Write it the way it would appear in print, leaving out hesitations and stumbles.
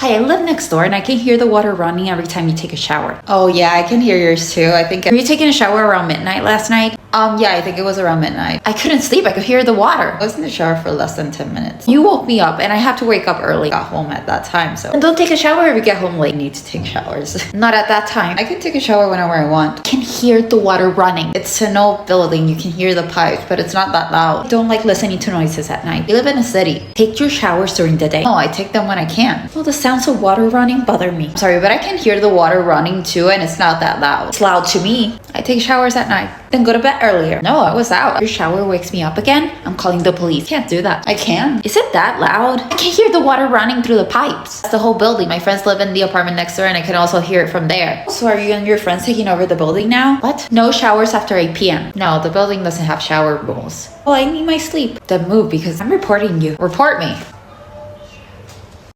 Hi, I live next door and I can hear the water running every time you take a shower. Oh yeah, I can hear yours too. I think. Were you taking a shower around midnight last night? Yeah, I think it was around midnight. I couldn't sleep. I could hear the water. I was in the shower for less than 10 minutes. You woke me up and I have to wake up early. Got home at that time, so And don't take a shower if you get home late. I need to take showers. Not at that time. I can take a shower whenever I want. I can hear the water running. It's an old building. You can hear the pipes, but it's not that I loud. don't like listening to noises at night. You live in a city. Take your showers during the day. No, I take them when I can. Well, the sounds of water running bother me. Sorry, but I can hear the water running too, and it's not that loud. It's loud to me. I take showers at night, then go to bed earlier. No, I was out. Your shower wakes me up again. I'm calling the police. Can't do that. I can. Is it that loud? I can hear the water running through the pipes. That's the whole building. My friends live in the apartment next door, and I can also hear it from there. So are you and your friends taking over the building now? What? No showers after 8 p.m. No, the building doesn't have shower rules. Well, I need my sleep. Then move because I'm reporting you. report me.